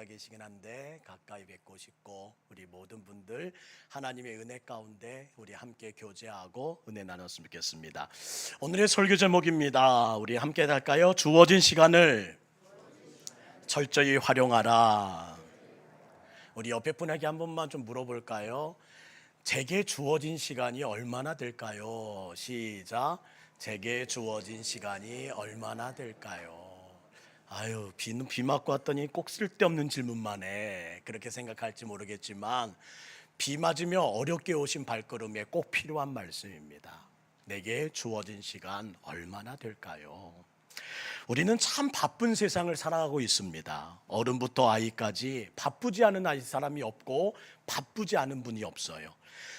앉아 계시긴 한데 가까이 뵙고 싶고, 우리 모든 분들 하나님의 은혜 가운데 우리 함께 교제하고 은혜 나눴으면 좋겠습니다. 오늘의 설교 제목입니다. 우리 함께 할까요? 주어진 시간을 철저히 활용하라. 우리 옆에 분에게 한 번만 좀 물어볼까요? 제게 주어진 시간이 얼마나 될까요? 시작. 제게 주어진 시간이 얼마나 될까요? 아유, 비 맞고 왔더니 꼭 쓸데없는 질문만 해. 그렇게 생각할지 모르겠지만 비 맞으며 어렵게 오신 발걸음에 꼭 필요한 말씀입니다. 내게 주어진 시간 얼마나 될까요? 우리는 참 바쁜 세상을 살아가고 있습니다. 어른부터 아이까지 바쁘지 않은 사람이 없고 바쁘지 않은 분이 없어요.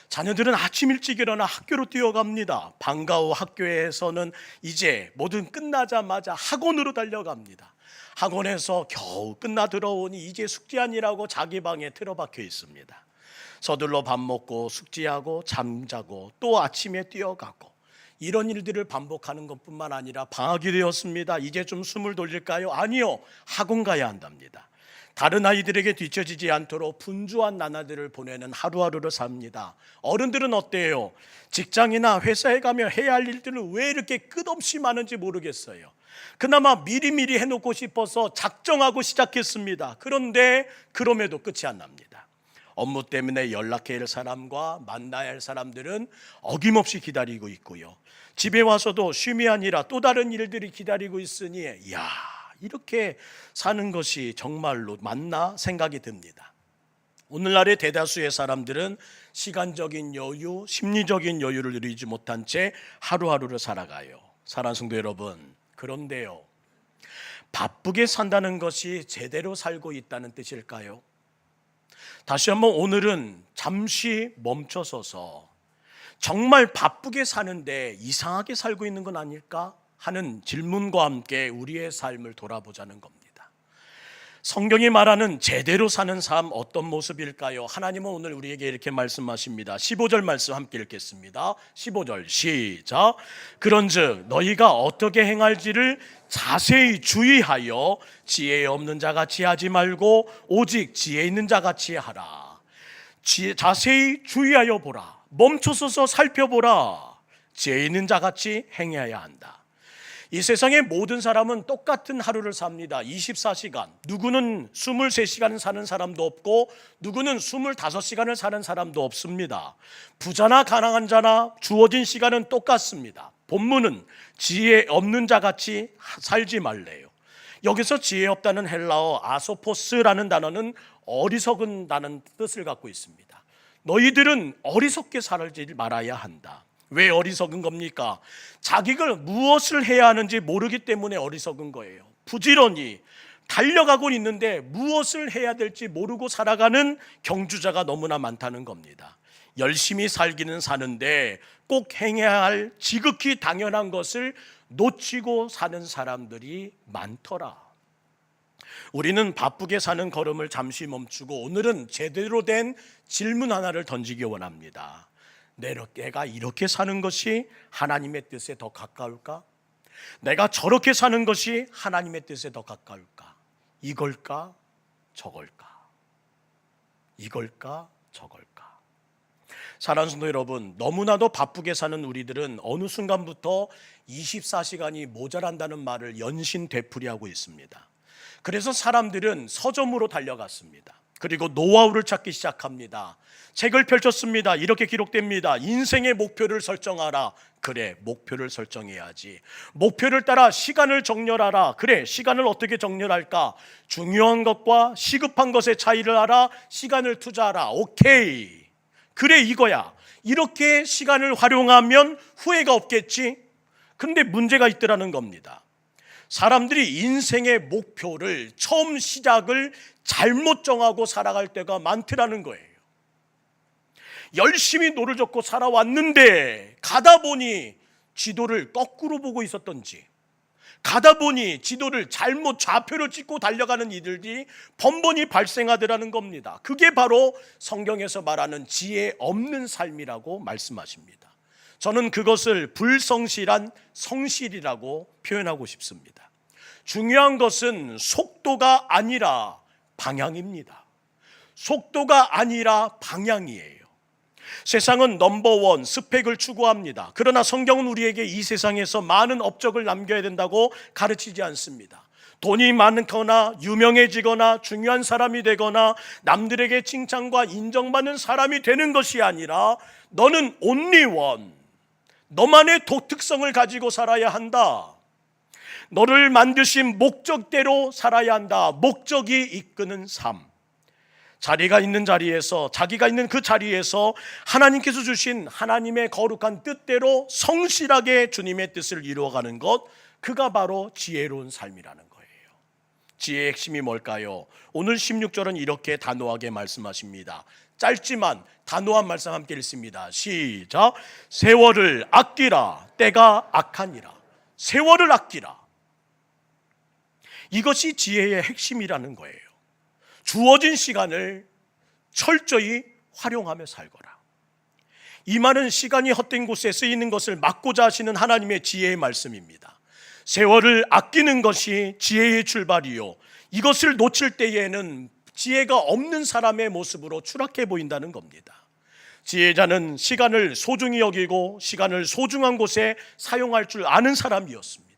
자녀들은 아침 일찍 일어나 학교로 뛰어갑니다. 방과 후 학교에서는 이제 모든 끝나자마자 학원으로 달려갑니다. 학원에서 겨우 끝나 들어오니 이제 숙제 아니라고 자기 방에 틀어박혀 있습니다. 서둘러 밥 먹고 숙제하고 잠자고 또 아침에 뛰어가고, 이런 일들을 반복하는 것뿐만 아니라 방학이 되었습니다. 이제 좀 숨을 돌릴까요? 아니요, 학원 가야 한답니다. 다른 아이들에게 뒤처지지 않도록 분주한 나날들을 보내는 하루하루를 삽니다. 어른들은 어때요? 직장이나 회사에 가면 해야 할 일들은 왜 이렇게 끝없이 많은지 모르겠어요. 그나마 미리미리 해놓고 싶어서 작정하고 시작했습니다. 그런데 그럼에도 끝이 안 납니다. 업무 때문에 연락해야 할 사람과 만나야 할 사람들은 어김없이 기다리고 있고요. 집에 와서도 쉼이 아니라 또 다른 일들이 기다리고 있으니 이야, 이렇게 사는 것이 정말로 맞나 생각이 듭니다. 오늘날의 대다수의 사람들은 시간적인 여유, 심리적인 여유를 누리지 못한 채 하루하루를 살아가요. 사랑하는 성도 여러분, 그런데요, 바쁘게 산다는 것이 제대로 살고 있다는 뜻일까요? 다시 한번 오늘은 잠시 멈춰서서 정말 바쁘게 사는데 이상하게 살고 있는 건 아닐까 하는 질문과 함께 우리의 삶을 돌아보자는 겁니다. 성경이 말하는 제대로 사는 삶, 어떤 모습일까요? 하나님은 오늘 우리에게 이렇게 말씀하십니다. 15절 말씀 함께 읽겠습니다. 15절 시작. 그런즉 너희가 어떻게 행할지를 자세히 주의하여 지혜 없는 자같이 하지 말고 오직 지혜 있는 자같이 하라. 자세히 주의하여 보라. 멈춰서서 살펴보라. 지혜 있는 자같이 행해야 한다. 이 세상의 모든 사람은 똑같은 하루를 삽니다. 24시간. 누구는 23시간을 사는 사람도 없고 누구는 25시간을 사는 사람도 없습니다. 부자나 가난한 자나 주어진 시간은 똑같습니다. 본문은 지혜 없는 자같이 살지 말래요. 여기서 지혜 없다는 헬라어 아소포스라는 단어는 어리석은다는 뜻을 갖고 있습니다. 너희들은 어리석게 살지 말아야 한다. 왜 어리석은 겁니까? 자기가 무엇을 해야 하는지 모르기 때문에 어리석은 거예요. 부지런히 달려가고 있는데 무엇을 해야 될지 모르고 살아가는 경주자가 너무나 많다는 겁니다. 열심히 살기는 사는데 꼭 행해야 할 지극히 당연한 것을 놓치고 사는 사람들이 많더라. 우리는 바쁘게 사는 걸음을 잠시 멈추고 오늘은 제대로 된 질문 하나를 던지기 원합니다. 내가 이렇게 사는 것이 하나님의 뜻에 더 가까울까? 내가 저렇게 사는 것이 하나님의 뜻에 더 가까울까? 이걸까? 저걸까? 이걸까? 저걸까? 사랑하는 성도 여러분, 너무나도 바쁘게 사는 우리들은 어느 순간부터 24시간이 모자란다는 말을 연신 되풀이하고 있습니다. 그래서 사람들은 서점으로 달려갔습니다. 그리고 노하우를 찾기 시작합니다. 책을 펼쳤습니다. 이렇게 기록됩니다. 인생의 목표를 설정하라. 그래, 목표를 설정해야지. 목표를 따라 시간을 정렬하라. 그래, 시간을 어떻게 정렬할까? 중요한 것과 시급한 것의 차이를 알아. 시간을 투자하라. 오케이, 그래, 이거야. 이렇게 시간을 활용하면 후회가 없겠지. 그런데 문제가 있더라는 겁니다. 사람들이 인생의 목표를 처음 시작을 잘못 정하고 살아갈 때가 많더라는 거예요. 열심히 노를 젓고 살아왔는데 가다 보니 지도를 거꾸로 보고 있었던지, 가다 보니 지도를 잘못 좌표를 찍고 달려가는 이들이 번번이 발생하더라는 겁니다. 그게 바로 성경에서 말하는 지혜 없는 삶이라고 말씀하십니다. 저는 그것을 불성실한 성실이라고 표현하고 싶습니다. 중요한 것은 속도가 아니라 방향입니다. 속도가 아니라 방향이에요. 세상은 넘버원 스펙을 추구합니다. 그러나 성경은 우리에게 이 세상에서 많은 업적을 남겨야 된다고 가르치지 않습니다. 돈이 많거나 유명해지거나 중요한 사람이 되거나 남들에게 칭찬과 인정받는 사람이 되는 것이 아니라 너는 only one, 너만의 독특성을 가지고 살아야 한다. 너를 만드신 목적대로 살아야 한다. 목적이 이끄는 삶. 자리가 있는 자리에서, 자기가 있는 그 자리에서 하나님께서 주신 하나님의 거룩한 뜻대로 성실하게 주님의 뜻을 이루어가는 것, 그가 바로 지혜로운 삶이라는 거예요. 지혜의 핵심이 뭘까요? 오늘 16절은 이렇게 단호하게 말씀하십니다. 짧지만 단호한 말씀 함께 읽습니다. 시작. 세월을 아끼라. 때가 악하니라. 세월을 아끼라. 이것이 지혜의 핵심이라는 거예요. 주어진 시간을 철저히 활용하며 살거라. 이 말은 시간이 헛된 곳에 쓰이는 것을 막고자 하시는 하나님의 지혜의 말씀입니다. 세월을 아끼는 것이 지혜의 출발이요, 이것을 놓칠 때에는 지혜가 없는 사람의 모습으로 추락해 보인다는 겁니다. 지혜자는 시간을 소중히 여기고 시간을 소중한 곳에 사용할 줄 아는 사람이었습니다.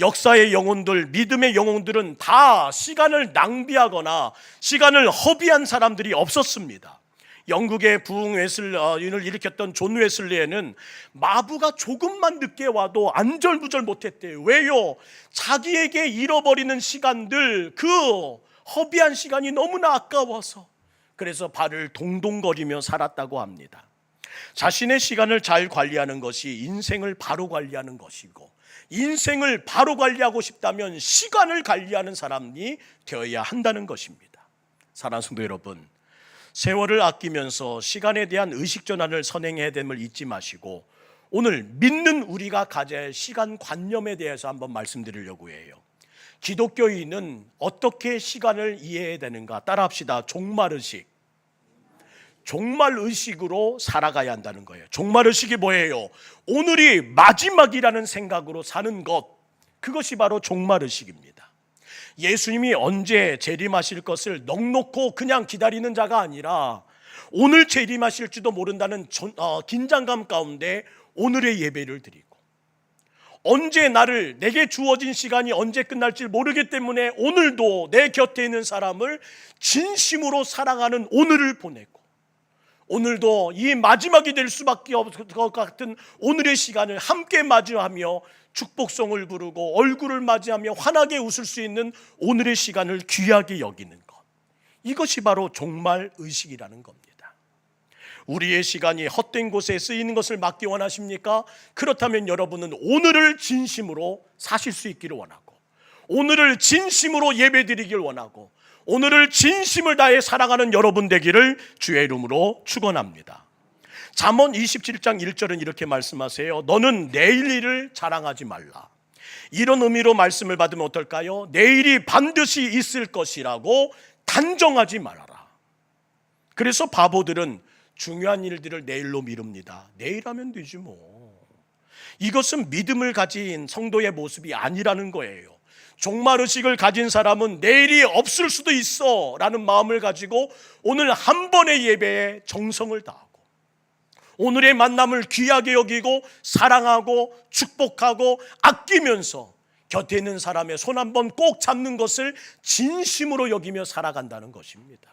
역사의 영혼들, 믿음의 영혼들은 다 시간을 낭비하거나 시간을 허비한 사람들이 없었습니다. 영국의 부흥 웨슬리를 일으켰던 존 웨슬리에는 마부가 조금만 늦게 와도 안절부절 못했대요. 왜요? 자기에게 잃어버리는 시간들, 그 허비한 시간이 너무나 아까워서, 그래서 발을 동동거리며 살았다고 합니다. 자신의 시간을 잘 관리하는 것이 인생을 바로 관리하는 것이고, 인생을 바로 관리하고 싶다면 시간을 관리하는 사람이 되어야 한다는 것입니다. 사랑하는 성도 여러분, 세월을 아끼면서 시간에 대한 의식전환을 선행해야 됨을 잊지 마시고, 오늘 믿는 우리가 가져야 할 시간관념에 대해서 한번 말씀드리려고 해요. 기독교인은 어떻게 시간을 이해해야 되는가? 따라합시다. 종말의식. 종말의식으로 살아가야 한다는 거예요. 종말의식이 뭐예요? 오늘이 마지막이라는 생각으로 사는 것, 그것이 바로 종말의식입니다. 예수님이 언제 재림하실 것을 넉놓고 그냥 기다리는 자가 아니라 오늘 재림하실지도 모른다는 긴장감 가운데 오늘의 예배를 드리고, 언제 내게 주어진 시간이 언제 끝날지 모르기 때문에 오늘도 내 곁에 있는 사람을 진심으로 사랑하는 오늘을 보내고, 오늘도 이 마지막이 될 수밖에 없을 것 같은 오늘의 시간을 함께 맞이하며 축복성을 부르고 얼굴을 맞이하며 환하게 웃을 수 있는 오늘의 시간을 귀하게 여기는 것, 이것이 바로 종말의식이라는 겁니다. 우리의 시간이 헛된 곳에 쓰이는 것을 막기 원하십니까? 그렇다면 여러분은 오늘을 진심으로 사실 수 있기를 원하고, 오늘을 진심으로 예배드리길 원하고, 오늘을 진심을 다해 사랑하는 여러분 되기를 주의 이름으로 축원합니다. 잠언 27장 1절은 이렇게 말씀하세요. 너는 내일 일을 자랑하지 말라. 이런 의미로 말씀을 받으면 어떨까요? 내일이 반드시 있을 것이라고 단정하지 말아라. 그래서 바보들은 중요한 일들을 내일로 미룹니다. 내일 하면 되지 뭐. 이것은 믿음을 가진 성도의 모습이 아니라는 거예요. 종말의식을 가진 사람은 내일이 없을 수도 있어 라는 마음을 가지고 오늘 한 번의 예배에 정성을 다하고, 오늘의 만남을 귀하게 여기고 사랑하고 축복하고 아끼면서 곁에 있는 사람의 손 한 번 꼭 잡는 것을 진심으로 여기며 살아간다는 것입니다.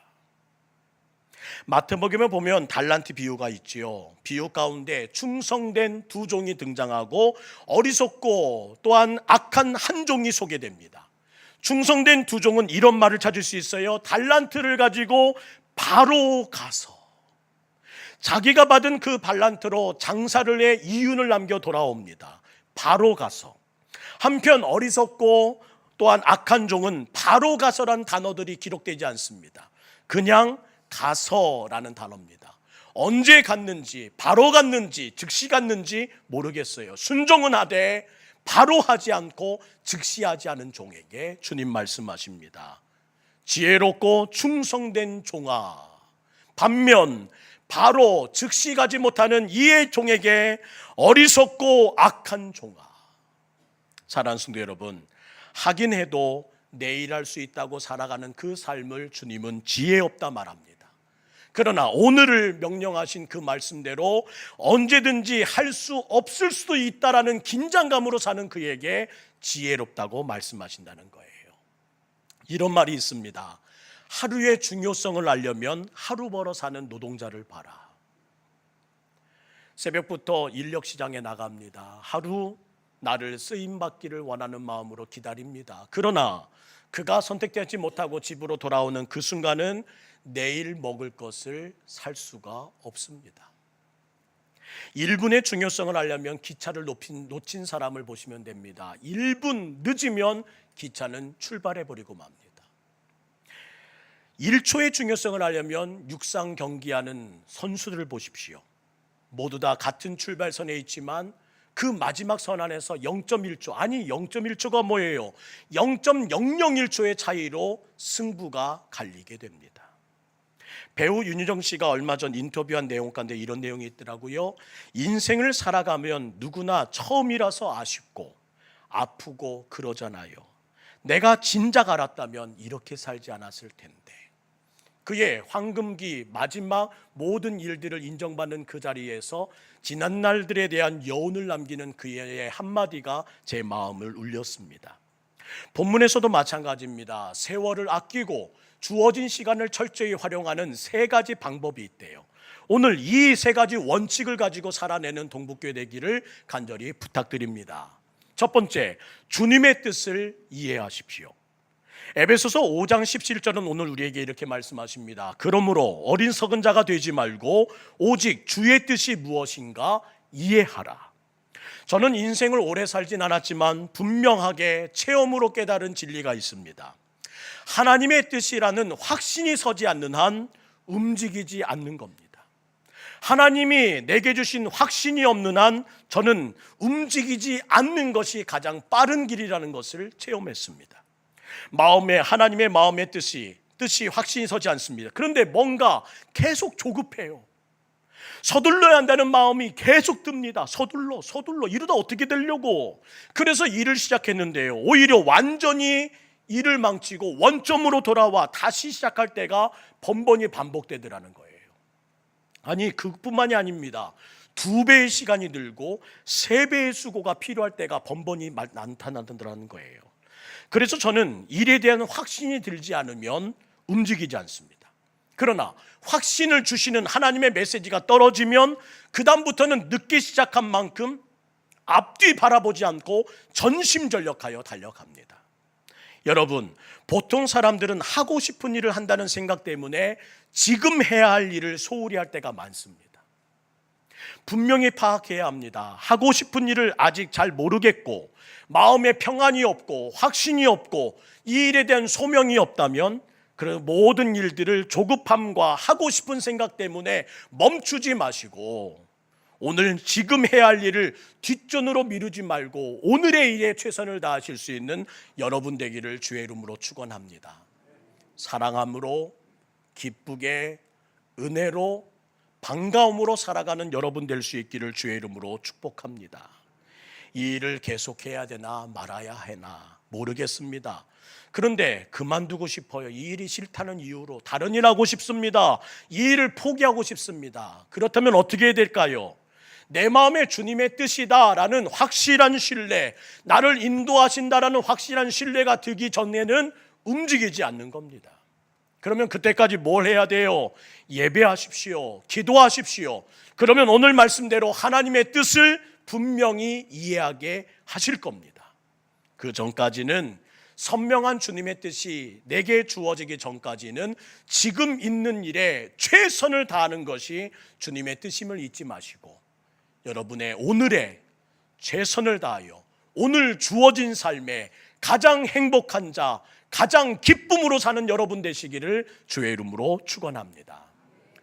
마태복음에 보면 달란트 비유가 있지요. 비유 가운데 충성된 두 종이 등장하고 어리석고 또한 악한 한 종이 소개됩니다. 충성된 두 종은 이런 말을 찾을 수 있어요. 달란트를 가지고 바로 가서 자기가 받은 그 달란트로 장사를 해 이윤을 남겨 돌아옵니다. 바로 가서. 한편 어리석고 또한 악한 종은 바로 가서란 단어들이 기록되지 않습니다. 그냥 가서라는 단어입니다. 언제 갔는지, 바로 갔는지, 즉시 갔는지 모르겠어요. 순종은 하되 바로 하지 않고 즉시 하지 않은 종에게 주님 말씀하십니다. 지혜롭고 충성된 종아, 반면 바로 즉시 가지 못하는 이의 종에게 어리석고 악한 종아. 사랑하는 성도 여러분, 하긴 해도 내일 할 수 있다고 살아가는 그 삶을 주님은 지혜 없다 말합니다. 그러나 오늘을 명령하신 그 말씀대로 언제든지 할 수 없을 수도 있다라는 긴장감으로 사는 그에게 지혜롭다고 말씀하신다는 거예요. 이런 말이 있습니다. 하루의 중요성을 알려면 하루 벌어 사는 노동자를 봐라. 새벽부터 인력시장에 나갑니다. 하루 나를 쓰임받기를 원하는 마음으로 기다립니다. 그러나 그가 선택되지 못하고 집으로 돌아오는 그 순간은 내일 먹을 것을 살 수가 없습니다. 1분의 중요성을 알려면 기차를 놓친 사람을 보시면 됩니다. 1분 늦으면 기차는 출발해버리고 맙니다. 1초의 중요성을 알려면 육상 경기하는 선수들을 보십시오. 모두 다 같은 출발선에 있지만 그 마지막 선 안에서 0.1초, 아니 0.1초가 뭐예요? 0.001초의 차이로 승부가 갈리게 됩니다. 배우 윤여정 씨가 얼마 전 인터뷰한 내용 가운데 이런 내용이 있더라고요. 인생을 살아가면 누구나 처음이라서 아쉽고 아프고 그러잖아요. 내가 진작 알았다면 이렇게 살지 않았을 텐데. 그의 황금기 마지막 모든 일들을 인정받는 그 자리에서 지난 날들에 대한 여운을 남기는 그의 한마디가 제 마음을 울렸습니다. 본문에서도 마찬가지입니다. 세월을 아끼고 주어진 시간을 철저히 활용하는 세 가지 방법이 있대요. 오늘 이 세 가지 원칙을 가지고 살아내는 동북교회 되기를 간절히 부탁드립니다. 첫 번째, 주님의 뜻을 이해하십시오. 에베소서 5장 17절은 오늘 우리에게 이렇게 말씀하십니다. 그러므로 어린석은 자가 되지 말고 오직 주의 뜻이 무엇인가 이해하라. 저는 인생을 오래 살진 않았지만 분명하게 체험으로 깨달은 진리가 있습니다. 하나님의 뜻이라는 확신이 서지 않는 한 움직이지 않는 겁니다. 하나님이 내게 주신 확신이 없는 한 저는 움직이지 않는 것이 가장 빠른 길이라는 것을 체험했습니다. 하나님의 마음의 뜻이 확신이 서지 않습니다. 그런데 뭔가 계속 조급해요. 서둘러야 한다는 마음이 계속 듭니다. 서둘러 이러다 어떻게 되려고. 그래서 일을 시작했는데요, 오히려 완전히 일을 망치고 원점으로 돌아와 다시 시작할 때가 번번이 반복되더라는 거예요. 아니, 그뿐만이 아닙니다. 2배의 시간이 들고 3배의 수고가 필요할 때가 번번이 나타나더라는 거예요. 그래서 저는 일에 대한 확신이 들지 않으면 움직이지 않습니다. 그러나 확신을 주시는 하나님의 메시지가 떨어지면 그 다음부터는 늦게 시작한 만큼 앞뒤 바라보지 않고 전심전력하여 달려갑니다. 여러분, 보통 사람들은 하고 싶은 일을 한다는 생각 때문에 지금 해야 할 일을 소홀히 할 때가 많습니다. 분명히 파악해야 합니다. 하고 싶은 일을 아직 잘 모르겠고 마음에 평안이 없고 확신이 없고 이 일에 대한 소명이 없다면 그 모든 일들을 조급함과 하고 싶은 생각 때문에 멈추지 마시고 오늘 지금 해야 할 일을 뒷전으로 미루지 말고 오늘의 일에 최선을 다하실 수 있는 여러분 되기를 주의 이름으로 축원합니다. 사랑함으로 기쁘게 은혜로 반가움으로 살아가는 여러분 될 수 있기를 주의 이름으로 축복합니다. 이 일을 계속해야 되나 말아야 하나 모르겠습니다. 그런데 그만두고 싶어요. 이 일이 싫다는 이유로 다른 일 하고 싶습니다. 이 일을 포기하고 싶습니다. 그렇다면 어떻게 해야 될까요? 내 마음에 주님의 뜻이다라는 확실한 신뢰, 나를 인도하신다라는 확실한 신뢰가 들기 전에는 움직이지 않는 겁니다. 그러면 그때까지 뭘 해야 돼요? 예배하십시오. 기도하십시오. 그러면 오늘 말씀대로 하나님의 뜻을 분명히 이해하게 하실 겁니다. 그 전까지는 선명한 주님의 뜻이 내게 주어지기 전까지는 지금 있는 일에 최선을 다하는 것이 주님의 뜻임을 잊지 마시고 여러분의 오늘에 최선을 다하여 오늘 주어진 삶에 가장 행복한 자, 가장 기쁨으로 사는 여러분 되시기를 주의 이름으로 축원합니다.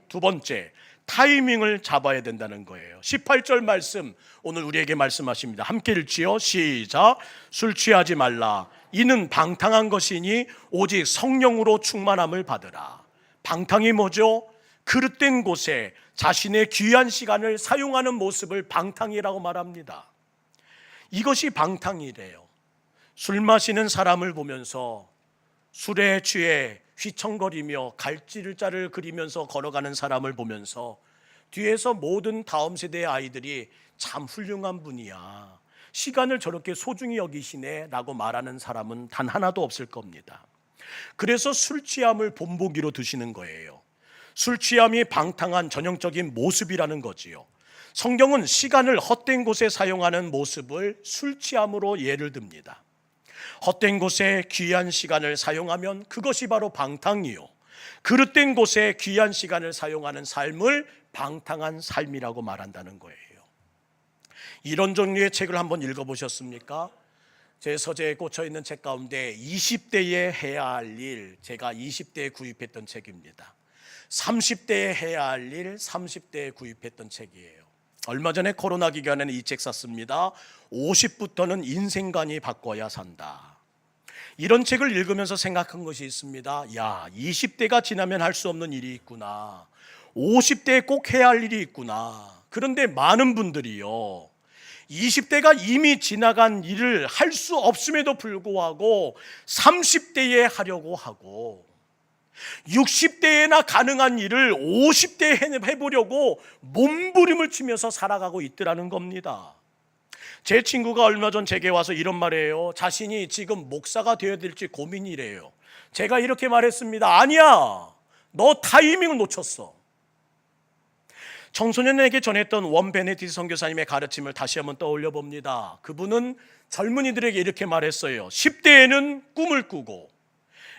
두 번째, 타이밍을 잡아야 된다는 거예요. 18절 말씀 오늘 우리에게 말씀하십니다. 함께 읽지요. 시작. 술 취하지 말라. 이는 방탕한 것이니 오직 성령으로 충만함을 받으라. 방탕이 뭐죠? 그릇된 곳에 자신의 귀한 시간을 사용하는 모습을 방탕이라고 말합니다. 이것이 방탕이래요. 술 마시는 사람을 보면서 술에 취해 휘청거리며 갈질자를 그리면서 걸어가는 사람을 보면서 뒤에서 모든 다음 세대의 아이들이 참 훌륭한 분이야, 시간을 저렇게 소중히 여기시네 라고 말하는 사람은 단 하나도 없을 겁니다. 그래서 술 취함을 본보기로 두시는 거예요. 술 취함이 방탕한 전형적인 모습이라는 거지요. 성경은 시간을 헛된 곳에 사용하는 모습을 술 취함으로 예를 듭니다. 헛된 곳에 귀한 시간을 사용하면 그것이 바로 방탕이요, 그릇된 곳에 귀한 시간을 사용하는 삶을 방탕한 삶이라고 말한다는 거예요. 이런 종류의 책을 한번 읽어보셨습니까? 제 서재에 꽂혀있는 책 가운데 20대에 해야 할 일, 제가 20대에 구입했던 책입니다. 30대에 해야 할 일, 30대에 구입했던 책이에요. 얼마 전에 코로나 기간에는 이 책 샀습니다. 50부터는 인생관이 바꿔야 산다. 이런 책을 읽으면서 생각한 것이 있습니다. 야, 20대가 지나면 할 수 없는 일이 있구나, 50대에 꼭 해야 할 일이 있구나. 그런데 많은 분들이요, 20대가 이미 지나간 일을 할 수 없음에도 불구하고 30대에 하려고 하고, 60대에나 가능한 일을 50대에 해보려고 몸부림을 치면서 살아가고 있더라는 겁니다. 제 친구가 얼마 전 제게 와서 이런 말이에요. 자신이 지금 목사가 되어야 될지 고민이래요. 제가 이렇게 말했습니다. 아니야, 너 타이밍을 놓쳤어. 청소년에게 전했던 원 베네디트 선교사님의 가르침을 다시 한번 떠올려 봅니다. 그분은 젊은이들에게 이렇게 말했어요. 10대에는 꿈을 꾸고,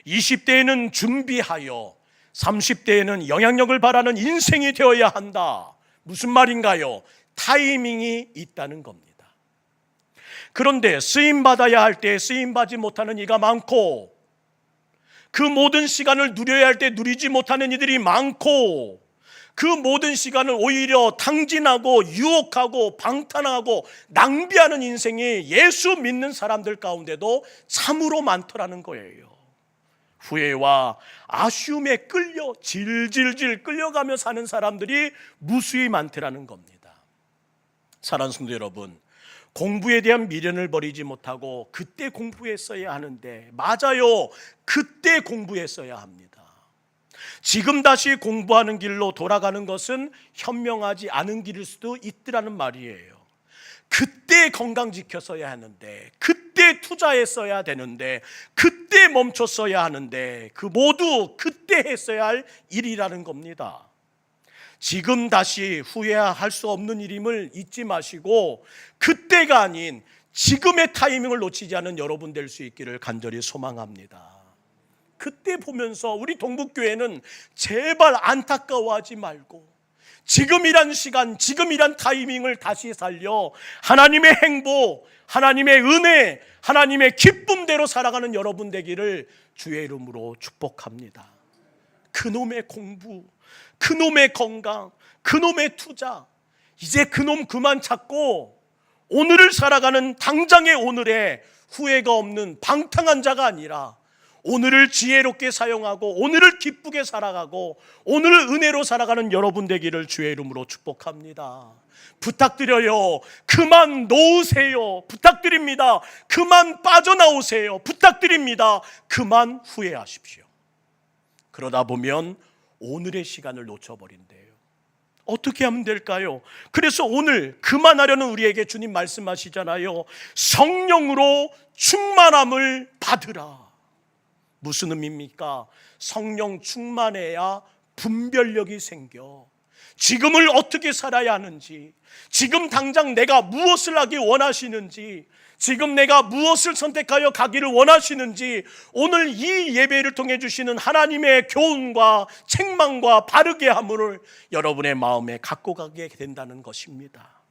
20대에는 준비하여, 30대에는 영향력을 발하는 인생이 되어야 한다. 무슨 말인가요? 타이밍이 있다는 겁니다. 그런데 쓰임받아야 할 때 쓰임받지 못하는 이가 많고, 그 모든 시간을 누려야 할 때 누리지 못하는 이들이 많고, 그 모든 시간을 오히려 탕진하고 유혹하고 방탄하고 낭비하는 인생이 예수 믿는 사람들 가운데도 참으로 많더라는 거예요. 후회와 아쉬움에 끌려 질질질 끌려가며 사는 사람들이 무수히 많더라는 겁니다. 사랑하는 성도 여러분, 공부에 대한 미련을 버리지 못하고 그때 공부했어야 하는데, 맞아요, 그때 공부했어야 합니다. 지금 다시 공부하는 길로 돌아가는 것은 현명하지 않은 길일 수도 있더라는 말이에요. 그때 건강 지켰어야 하는데, 그때 투자했어야 되는데, 그때 멈췄어야 하는데, 그 모두 그때 했어야 할 일이라는 겁니다. 지금 다시 후회할 수 없는 일임을 잊지 마시고, 그때가 아닌 지금의 타이밍을 놓치지 않은 여러분 될 수 있기를 간절히 소망합니다. 그때 보면서 우리 동북교회는 제발 안타까워하지 말고 지금이란 시간, 지금이란 타이밍을 다시 살려 하나님의 행복, 하나님의 은혜, 하나님의 기쁨대로 살아가는 여러분 되기를 주의 이름으로 축복합니다. 그놈의 공부, 그놈의 건강, 그놈의 투자, 이제 그놈 그만 찾고 오늘을 살아가는 당장의 오늘에 후회가 없는 방탕한 자가 아니라 오늘을 지혜롭게 사용하고 오늘을 기쁘게 살아가고 오늘을 은혜로 살아가는 여러분 되기를 주의 이름으로 축복합니다. 부탁드려요. 그만 놓으세요. 부탁드립니다. 그만 빠져나오세요. 부탁드립니다. 그만 후회하십시오. 그러다 보면 오늘의 시간을 놓쳐버린대요. 어떻게 하면 될까요? 그래서 오늘 그만하려는 우리에게 주님 말씀하시잖아요. 성령으로 충만함을 받으라. 무슨 의미입니까? 성령 충만해야 분별력이 생겨. 지금을 어떻게 살아야 하는지, 지금 당장 내가 무엇을 하기 원하시는지, 지금 내가 무엇을 선택하여 가기를 원하시는지 오늘 이 예배를 통해 주시는 하나님의 교훈과 책망과 바르게 함을 여러분의 마음에 갖고 가게 된다는 것입니다.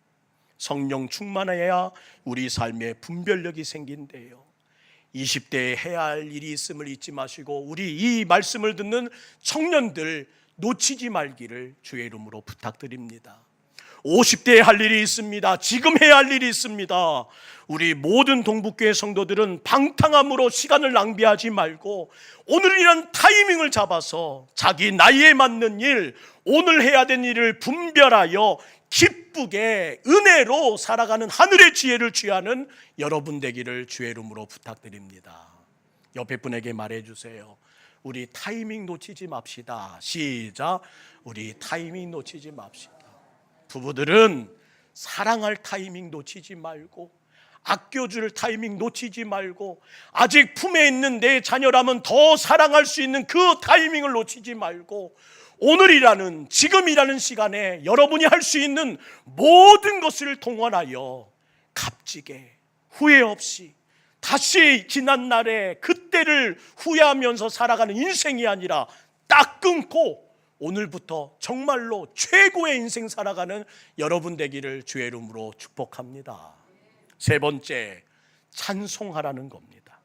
성령 충만해야 우리 삶에 분별력이 생긴대요. 20대에 해야 할 일이 있음을 잊지 마시고 우리 이 말씀을 듣는 청년들 놓치지 말기를 주의 이름으로 부탁드립니다. 50대에 할 일이 있습니다. 지금 해야 할 일이 있습니다. 우리 모든 동북교회 성도들은 방탕함으로 시간을 낭비하지 말고 오늘이란 타이밍을 잡아서 자기 나이에 맞는 일, 오늘 해야 되는 일을 분별하여 기쁘게 은혜로 살아가는 하늘의 지혜를 취하는 여러분 되기를 주의 이름으로 부탁드립니다. 옆에 분에게 말해주세요. 우리 타이밍 놓치지 맙시다. 시작. 우리 타이밍 놓치지 맙시다. 부부들은 사랑할 타이밍 놓치지 말고, 아껴줄 타이밍 놓치지 말고, 아직 품에 있는 내 자녀라면 더 사랑할 수 있는 그 타이밍을 놓치지 말고, 오늘이라는, 지금이라는 시간에 여러분이 할 수 있는 모든 것을 동원하여 값지게 후회 없이 다시 지난 날에 그때를 후회하면서 살아가는 인생이 아니라 딱 끊고 오늘부터 정말로 최고의 인생 살아가는 여러분 되기를 주의 이름으로 축복합니다. 세 번째, 찬송하라는 겁니다.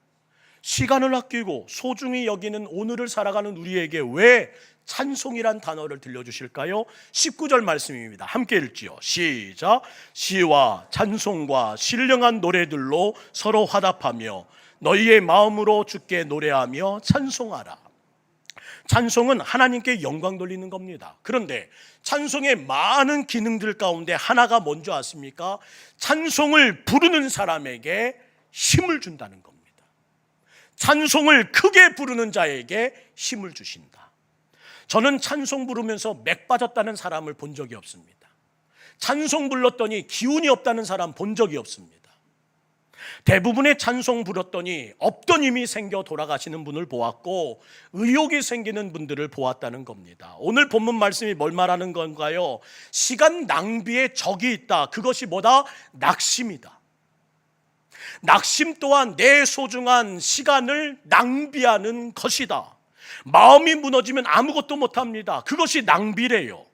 시간을 아끼고 소중히 여기는 오늘을 살아가는 우리에게 왜 찬송이란 단어를 들려주실까요? 19절 말씀입니다. 함께 읽지요. 시작. 시와 찬송과 신령한 노래들로 서로 화답하며 너희의 마음으로 주께 노래하며 찬송하라. 찬송은 하나님께 영광 돌리는 겁니다. 그런데 찬송의 많은 기능들 가운데 하나가 뭔지 아십니까? 찬송을 부르는 사람에게 힘을 준다는 겁니다. 찬송을 크게 부르는 자에게 힘을 주신다. 저는 찬송 부르면서 맥 빠졌다는 사람을 본 적이 없습니다. 찬송 불렀더니 기운이 없다는 사람 본 적이 없습니다. 대부분의 찬송 불렀더니 없던 힘이 생겨 돌아가시는 분을 보았고 의욕이 생기는 분들을 보았다는 겁니다. 오늘 본문 말씀이 뭘 말하는 건가요? 시간 낭비의 적이 있다. 그것이 뭐다? 낙심이다. 낙심 또한 내 소중한 시간을 낭비하는 것이다. 마음이 무너지면 아무것도 못합니다. 그것이 낭비래요.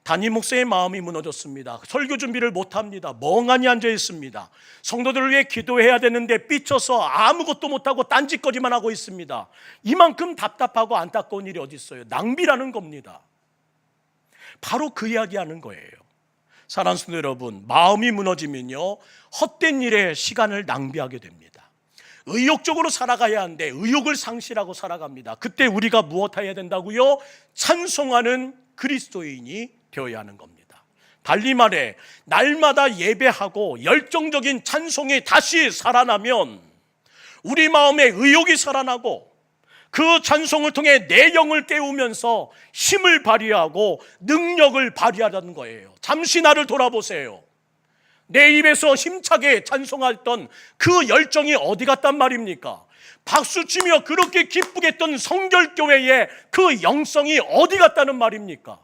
담임 목사의 마음이 무너졌습니다. 설교 준비를 못합니다. 멍하니 앉아 있습니다. 성도들을 위해 기도해야 되는데 삐쳐서 아무것도 못하고 딴짓거리만 하고 있습니다. 이만큼 답답하고 안타까운 일이 어디 있어요? 낭비라는 겁니다. 바로 그 이야기하는 거예요. 사랑하는 성도 여러분, 마음이 무너지면요 헛된 일에 시간을 낭비하게 됩니다. 의욕적으로 살아가야 하는데 의욕을 상실하고 살아갑니다. 그때 우리가 무엇 해야 된다고요? 찬송하는 그리스도인이 되어야 하는 겁니다. 달리 말해 날마다 예배하고 열정적인 찬송이 다시 살아나면 우리 마음에 의욕이 살아나고 그 찬송을 통해 내 영을 깨우면서 힘을 발휘하고 능력을 발휘하라는 거예요. 잠시 나를 돌아보세요. 내 입에서 힘차게 찬송했던 그 열정이 어디 갔단 말입니까? 박수치며 그렇게 기쁘게 했던 성결교회의 그 영성이 어디 갔다는 말입니까?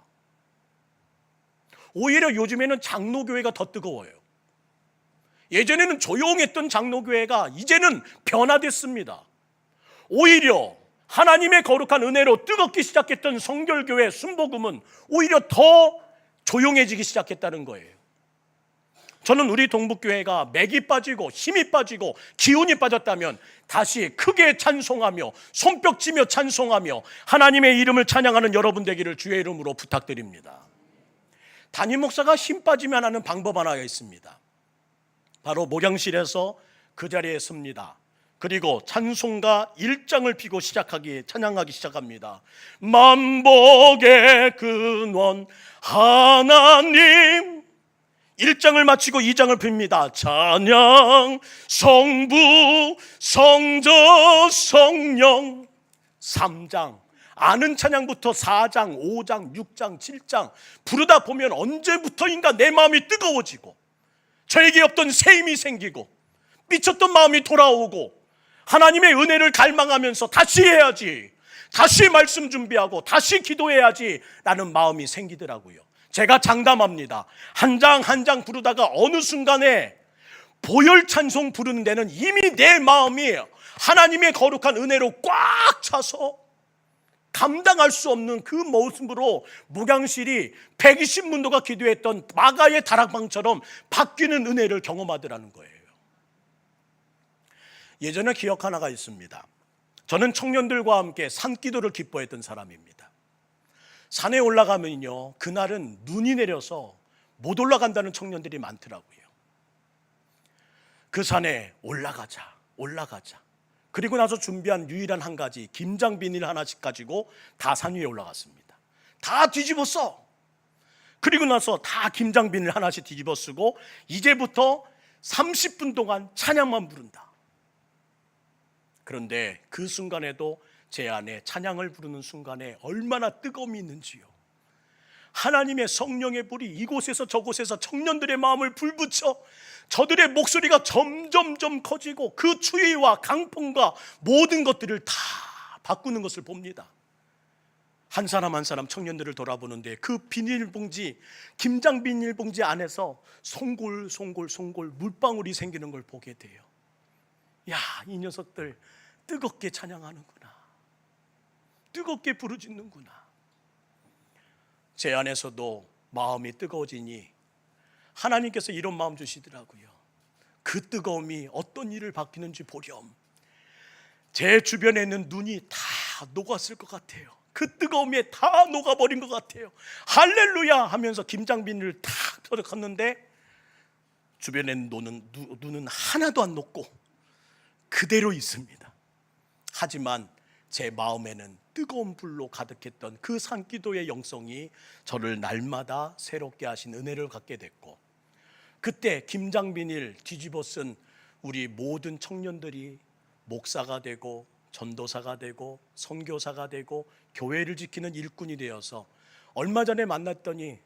오히려 요즘에는 장로교회가 더 뜨거워요. 예전에는 조용했던 장로교회가 이제는 변화됐습니다. 오히려 하나님의 거룩한 은혜로 뜨겁기 시작했던 성결교회 순복음은 오히려 더 조용해지기 시작했다는 거예요. 저는 우리 동북교회가 맥이 빠지고 힘이 빠지고 기운이 빠졌다면 다시 크게 찬송하며 손뼉치며 찬송하며 하나님의 이름을 찬양하는 여러분 되기를 주의 이름으로 부탁드립니다. 담임 목사가 힘 빠지면 하는 방법 하나가 있습니다. 바로 목양실에서 그 자리에 섭니다. 그리고 찬송가 1장을 피고 찬양하기 시작합니다. 만복의 근원 하나님, 1장을 마치고 2장을 핍니다. 찬양 성부 성자 성령. 3장 아는 찬양부터 4장 5장 6장 7장 부르다 보면 언제부터인가 내 마음이 뜨거워지고 저에게 없던 새 힘이 생기고 미쳤던 마음이 돌아오고 하나님의 은혜를 갈망하면서 다시 해야지, 다시 말씀 준비하고 다시 기도해야지 라는 마음이 생기더라고요. 제가 장담합니다. 한 장 한 장 부르다가 어느 순간에 보혈 찬송 부르는 데는 이미 내 마음이 하나님의 거룩한 은혜로 꽉 차서 감당할 수 없는 그 모습으로 목양실이 120문도가 기도했던 마가의 다락방처럼 바뀌는 은혜를 경험하더라는 거예요. 예전에 기억 하나가 있습니다. 저는 청년들과 함께 산기도를 기뻐했던 사람입니다. 산에 올라가면요 그날은 눈이 내려서 못 올라간다는 청년들이 많더라고요. 그 산에 올라가자. 그리고 나서 준비한 유일한 한 가지 김장 비닐 하나씩 가지고 다 산 위에 올라갔습니다. 다 뒤집었어. 그리고 나서 다 김장 비닐 하나씩 뒤집어 쓰고 이제부터 30분 동안 찬양만 부른다. 그런데 그 순간에도 제 안에 찬양을 부르는 순간에 얼마나 뜨거움이 있는지요. 하나님의 성령의 불이 이곳에서 저곳에서 청년들의 마음을 불붙여 저들의 목소리가 점점점 커지고 그 추위와 강풍과 모든 것들을 다 바꾸는 것을 봅니다. 한 사람 한 사람 청년들을 돌아보는데 그 비닐봉지, 김장 비닐봉지 안에서 송골 물방울이 생기는 걸 보게 돼요. 야, 이 녀석들 뜨겁게 찬양하는구나, 뜨겁게 부르짖는구나. 제 안에서도 마음이 뜨거워지니 하나님께서 이런 마음 주시더라고요. 그 뜨거움이 어떤 일을 바뀌는지 보렴. 제 주변에 있는 눈이 다 녹았을 것 같아요. 그 뜨거움에 다 녹아버린 것 같아요. 할렐루야 하면서 김장비닐을 탁 펴졌는데 주변에 눈은 하나도 안 녹고 그대로 있습니다. 하지만 제 마음에는 뜨거운 불로 가득했던 그 산기도의 영성이 저를 날마다 새롭게 하신 은혜를 갖게 됐고, 그때 김장비닐 뒤집어 쓴 우리 모든 청년들이 목사가 되고 전도사가 되고 선교사가 되고 교회를 지키는 일꾼이 되어서 얼마 전에 만났더니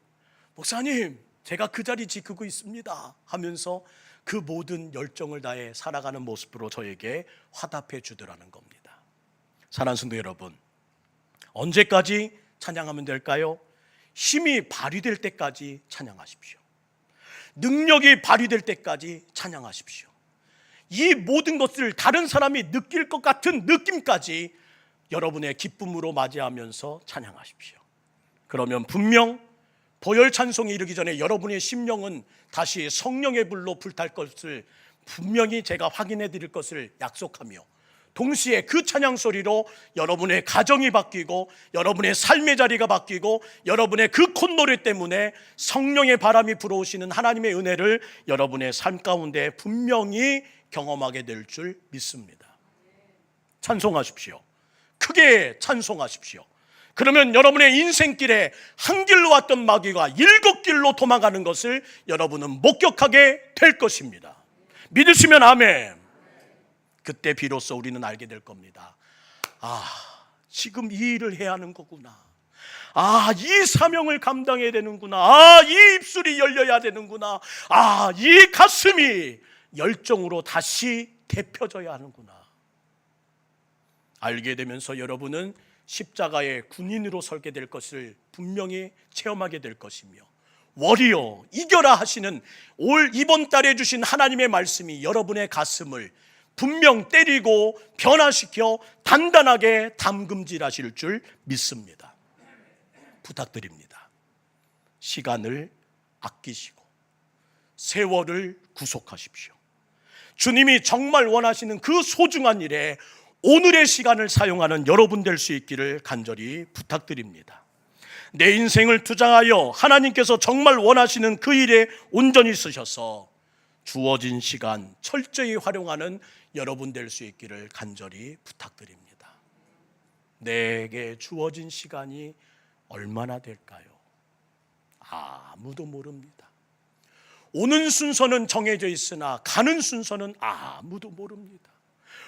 목사님, 제가 그 자리 지키고 있습니다 하면서 그 모든 열정을 다해 살아가는 모습으로 저에게 화답해 주더라는 겁니다. 사랑하는 성도 여러분, 언제까지 찬양하면 될까요? 힘이 발휘될 때까지 찬양하십시오. 능력이 발휘될 때까지 찬양하십시오. 이 모든 것을 다른 사람이 느낄 것 같은 느낌까지 여러분의 기쁨으로 맞이하면서 찬양하십시오. 그러면 분명 보혈 찬송이 이르기 전에 여러분의 심령은 다시 성령의 불로 불탈 것을 분명히 제가 확인해 드릴 것을 약속하며, 동시에 그 찬양 소리로 여러분의 가정이 바뀌고 여러분의 삶의 자리가 바뀌고 여러분의 그 콧노래 때문에 성령의 바람이 불어오시는 하나님의 은혜를 여러분의 삶 가운데 분명히 경험하게 될 줄 믿습니다. 찬송하십시오. 크게 찬송하십시오. 그러면 여러분의 인생길에 한 길로 왔던 마귀가 7길로 도망가는 것을 여러분은 목격하게 될 것입니다. 믿으시면 아멘. 그때 비로소 우리는 알게 될 겁니다. 지금 이 일을 해야 하는 거구나. 이 사명을 감당해야 되는구나. 이 입술이 열려야 되는구나. 이 가슴이 열정으로 다시 데펴져야 하는구나. 알게 되면서 여러분은 십자가의 군인으로 설게 될 것을 분명히 체험하게 될 것이며, 워리어 이겨라 하시는 이번 달에 주신 하나님의 말씀이 여러분의 가슴을 분명 때리고 변화시켜 단단하게 담금질하실 줄 믿습니다. 부탁드립니다. 시간을 아끼시고 세월을 구속하십시오. 주님이 정말 원하시는 그 소중한 일에 오늘의 시간을 사용하는 여러분 될 수 있기를 간절히 부탁드립니다. 내 인생을 투자하여 하나님께서 정말 원하시는 그 일에 온전히 쓰셔서 주어진 시간 철저히 활용하는 여러분 될 수 있기를 간절히 부탁드립니다. 내게 주어진 시간이 얼마나 될까요? 아무도 모릅니다. 오는 순서는 정해져 있으나 가는 순서는 아무도 모릅니다.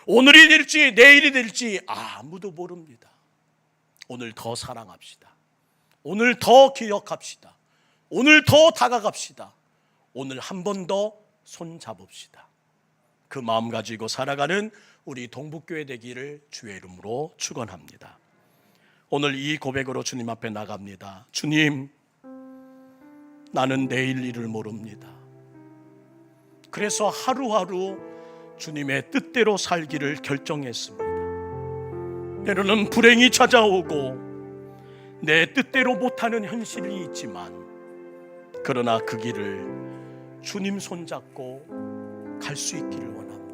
오늘이 될지 내일이 될지 아무도 모릅니다. 오늘 더 사랑합시다. 오늘 더 기억합시다. 오늘 더 다가갑시다. 오늘 한 번 더 손잡읍시다. 그 마음 가지고 살아가는 우리 동북교회 되기를 주의 이름으로 축원합니다. 오늘 이 고백으로 주님 앞에 나갑니다. 주님, 나는 내일 일을 모릅니다. 그래서 하루하루 주님의 뜻대로 살기를 결정했습니다. 때로는 불행이 찾아오고 내 뜻대로 못하는 현실이 있지만, 그러나 그 길을 주님 손잡고 갈 수 있기를 원합니다.